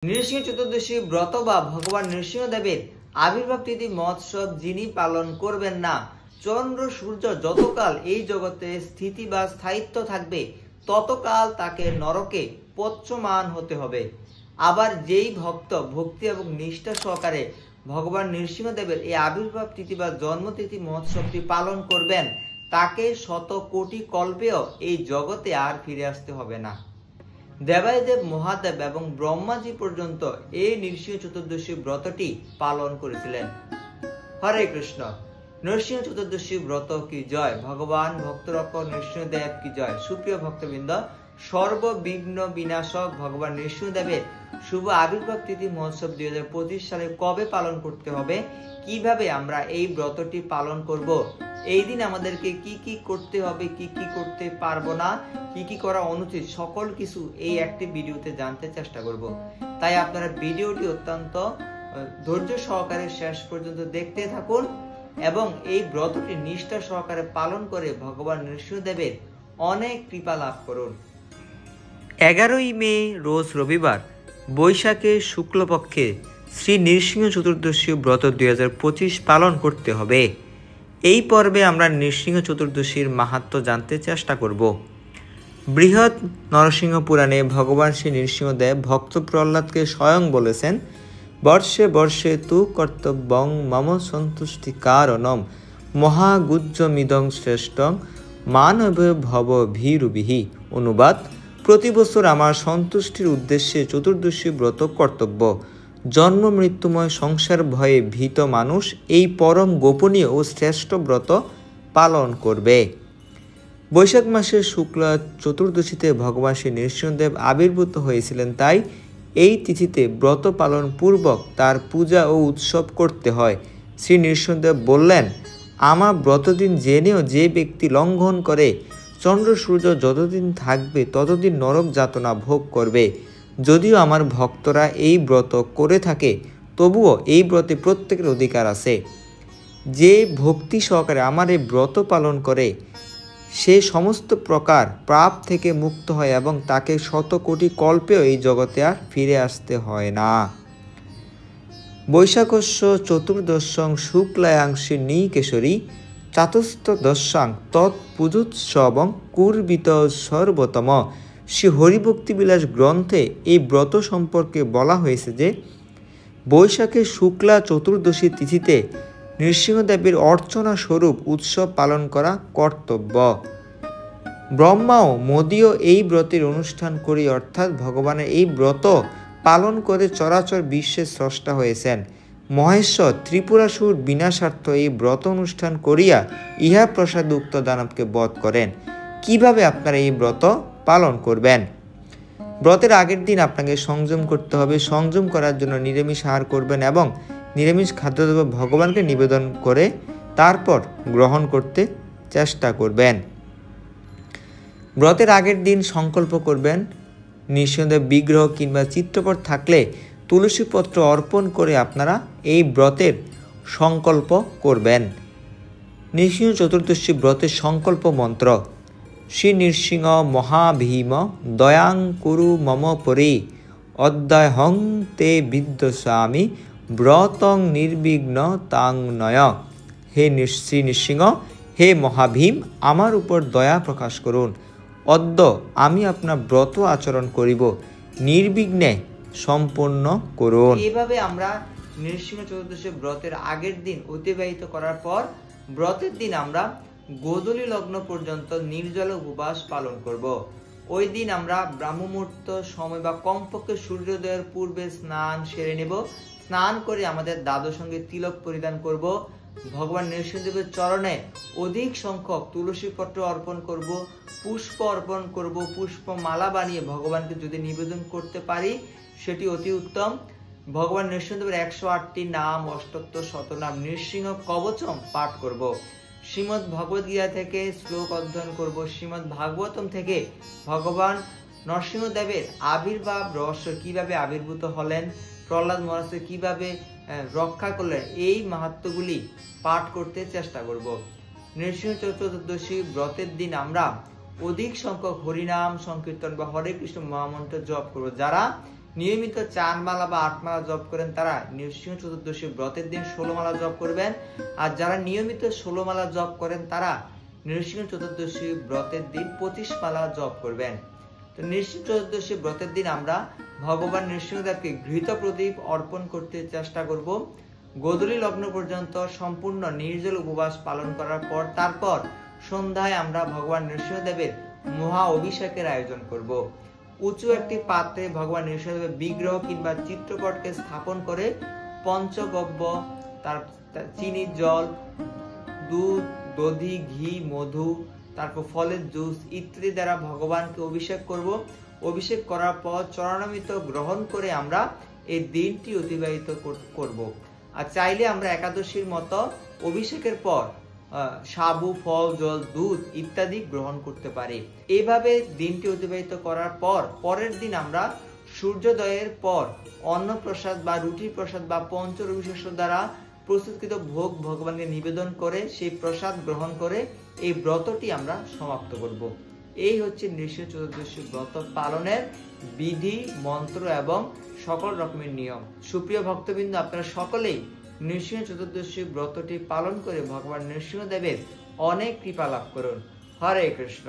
নৃসিংহ চতুর্দশী ব্রত বা ভগবান নৃসিংহদেবের আবির্ভাব তিথি মহোৎসব যিনি পালন করবেন না, চন্দ্র সূর্য যতকাল এই জগতে স্থিতি বা স্থায়িত্ব থাকবে ততকাল তাকে নরকে পচ্যমান হতে হবে। আবার যেই ভক্ত ভক্তি এবং নিষ্ঠা সহকারে ভগবান নৃসিংহদেবের এই আবির্ভাব তিথি বা জন্মতিথি মহোৎসবটি পালন করবেন, তাকে শত কোটি কল্পেও এই জগতে আর ফিরে আসতে হবে না। দেবাদিদেব মহাদেব এবং ব্রহ্মাজি পর্যন্ত এই নৃসিংহ চতুর্দশী ব্রতটি পালন করেছিলেন। হরে কৃষ্ণ। নৃসিংহ চতুর্দশী ব্রত কি জয়, ভগবান ভক্তরক্ষক নৃসিংহদেব কি জয়। সুপ্রিয় ভক্তবৃন্দ, সর্ববিঘ্ন বিনাশক ভগবান নৃসিংহদেবের শুভ আবির্ভাব তিথি মহোৎসব 2025 সালে কবে পালন করতে হবে, কিভাবে আমরা এই ব্রতটি পালন করব, এই দিন আমাদেরকে কি কি করতে হবে, কি কি করতে পারবো না, কি কি করা অনুচিত, সকল কিছু এই একটি ভিডিওতে জানতে চেষ্টা করব। তাই আপনারা ভিডিওটি অত্যন্ত ধৈর্য সহকারে শেষ পর্যন্ত দেখতে থাকুন এবং এই ব্রতটি নিষ্ঠা সহকারে পালন করে ভগবান নৃসিংহদেবের অনেক কৃপা লাভ করুন। 11ই মে রোজ রবিবার, বৈশাখে শুক্লপক্ষে শ্রী নৃসিংহ চতুর্দশী ব্রত 2025 পালন করতে হবে। এই পর্বে আমরা নৃসিংহ চতুর্দশীর মাহাত্ম্য জানতে চেষ্টা করব। বৃহৎ নরসিংহ পুরাণে ভগবান শ্রী নৃসিংহদেব ভক্ত প্রহ্লাদকে স্বয়ং বলেছেন, বর্ষে বর্ষে তু কর্তব্যং মম সন্তুষ্টি কারণম মহাগুজ্জমিদং শ্রেষ্ঠং মানব ভব ভীরুবিহি। অনুবাদ: প্রতি বছর আমার সন্তুষ্টির উদ্দেশ্যে চতুর্দশী ব্রত কর্তব্য। জন্ম মৃত্যুময় সংসার ভয়ে ভীত মানুষ এই পরম গোপনীয় ও শ্রেষ্ঠ ব্রত পালন করবে। বৈশাখ মাসের শুক্লা চতুর্দশীতে ভগবান শ্রী নৃসিংহদেব আবির্ভূত হয়েছিলেন, তাই এই তিথিতে ব্রত পালন পূর্বক তার পূজা ও উৎসব করতে হয়। শ্রী নৃসিংহদেব বললেন, আমার ব্রতদিন জেনেও যে ব্যক্তি লঙ্ঘন করে চন্দ্র সূর্য যতদিন থাকবে ততদিন নরক যাতনা ভোগ করবে। যদিও আমার ভক্তরা এই ব্রত করে থাকে, তবুও এই ব্রতে প্রত্যেকের অধিকার আছে। যে ভক্তি সহকারে আমার এই ব্রত পালন করে সে সমস্ত প্রকার পাপ থেকে মুক্ত হয় এবং তাকে শত কোটি কল্পেও এই জগতে আর ফিরে আসতে হয় না। বৈশাখস্য চতুর্দশং শুক্লায়াংশী নিকেশরী চাতুস্তদশাং তৎপুজোৎসবং কুর্বিত সর্বতম। শ্রী হরিভক্তিবিলাস গ্রন্থে এই ব্রত সম্পর্কে বলা হয়েছে যে, বৈশাখের শুক্লা চতুর্দশী তিথিতে নৃসিংহদেবের অর্চনা স্বরূপ উৎসব পালন করা কর্তব্য। ব্রহ্মাও মোদীও এই ব্রতের অনুষ্ঠান করি, অর্থাৎ ভগবানের এই ব্রত পালন করে চরাচর বিশ্বের স্রষ্টা হয়েছেন। মহেশ্বর ত্রিপুরাসুর বিনাশার্থ এই ব্রত অনুষ্ঠান করিয়া ইহা প্রসাদ উক্ত দানবকে বধ করেন। কিভাবে আপনারা এই ব্রত পালন করবেন? ব্রতের আগের দিন আপনাকে সংযম করতে হবে। সংযম করার জন্য নিরামিষ আহার করবেন এবং নিরামিষ খাদ্যদ্রব্য ভগবানকে নিবেদন করে তারপর গ্রহণ করতে চেষ্টা করবেন। ব্রতের আগের দিন সংকল্প করবেন, নৃসিংহদেব বিগ্রহ কিংবা চিত্রপট থাকলে তুলসী পত্র অর্পণ করে আপনারা এই ব্রতের সংকল্প করবেন। নৃসিংহ চতুর্দশী ব্রতের সংকল্প মন্ত্র: শ্রী নৃসিংহ মহাভীম দয়াং কুরু মম পরি অদ্যাহং তে বিদ্যস্বামী ব্রতং নির্বিঘ্ন তাং নয়। হে শ্রী নৃসিংহ, হে মহাভীম, আমার উপর দয়া প্রকাশ করুন। অদ্য আমি আপনার ব্রত আচরণ করিব, নির্বিঘ্নে সম্পন্ন করুন। এইভাবে আমরা নৃসিংহ চতুর্দশী ব্রতের আগের দিন অতিবাহিত করার পর ব্রতের দিন আমরা গোধূলি লগ্ন পর্যন্ত নির্জল উপবাস পালন করব। ওই দিন আমরা ব্রাহ্মমুহূর্ত সময় বা কমপক্ষে সূর্যোদয়ের পূর্বে স্নান সেরে নেব। স্নান করে আমাদের দ্বাদশ সঙ্গে তিলক পরিধান করব। ভগবান নৃসিংহদেবের চরণে অধিক সংখ্যক তুলসী পত্র অর্পণ করব, পুষ্প অর্পণ করব। পুষ্পমালা বানিয়ে ভগবানকে যদি নিবেদন করতে পারি সেটি অতি উত্তম। ভগবান নৃসিংহদেবের 108টি নাম, অষ্টোত্তর শতনাম, নৃসিংহ কবচম পাঠ করব। শ্রীমদ্ ভগবদ গীতা থেকে শ্লোক অধ্যয়ন করব। শ্রীমদ্ ভাগবতম থেকে ভগবান নরসিংহদেবের আবির্ভাব রহস্য, কিভাবে আবির্ভূত হলেন, প্রহ্লাদ মহারাজকে কিভাবে রক্ষা করলেন, এই মাহাত্ম্যগুলি পাঠ করতে চেষ্টা করব। নৃসিংহ চতুর্দশী ব্রতের দিন আমরা অধিক সংখ্যক হরিনাম সংকীর্তন বা হরে কৃষ্ণ মহামন্ত্র জপ করব। যারা নিয়মিত 4 মালা বা 8 মালা জপ করেন তারা নৃসিংহ চতুর্দশী ব্রতের দিন 16 মালা জপ করবেন। আর যারা নিয়মিত 16 মালা জপ করেন তারা নৃসিংহ চতুর্দশী ব্রতের দিন 25 মালা জপ করবেন। তো নৃসিংহ চতুর্দশী ব্রতের দিন আমরা ভগবান নৃসিংহদেবকে ঘৃত প্রদীপ অর্পণ করতে চেষ্টা করব। গোধূলি লগ্ন পর্যন্ত সম্পূর্ণ নির্জল উপবাস পালন করার পর তারপর সন্ধ্যায় আমরা ভগবান নৃসিংহদেবের মহা অভিষেকের আয়োজন করব। উঁচু একটি পাত্রে ভগবান নৃসিংহদেবের বিগ্রহ কিংবা চিত্রপটকে স্থাপন করে পঞ্চগব্য, তার চিনির জল, দুধ, দধি, ঘি, মধু, তারপর ফলের জুস ইত্যাদি দ্বারা ভগবানকে অভিষেক করব। অভিষেক করার পর চরণামৃত গ্রহণ করে আমরা এই দিনটি অতিবাহিত করব। আর চাইলে আমরা একাদশীর মতো অভিষেকের পর সাবু, ফল, জল, দুধ ইত্যাদি গ্রহণ করতে পারি। এইভাবে দিনটি অতিবাহিত করার পর পরের দিন আমরা সূর্যোদয়ের পর অন্নপ্রসাদ বা রুটির প্রসাদ বা পঞ্চরবিশেষ দ্বারা প্রস্তুতকৃত ভোগ ভগবানকে নিবেদন করে সেই প্রসাদ গ্রহণ করে এই ব্রতটি আমরা সমাপ্ত করব। এই হচ্ছে নৃসিংহ চতুর্দশী ব্রত পালনের বিধি, মন্ত্র এবং সকল রকমের নিয়ম। সুপ্রিয় ভক্তবৃন্দ, আপনারা সকলেই নৃসিংহ চতুর্দশী ব্রতটি পালন করে ভগবান নৃসিংহদেবের অনেক কৃপা লাভ করুন। হরে কৃষ্ণ।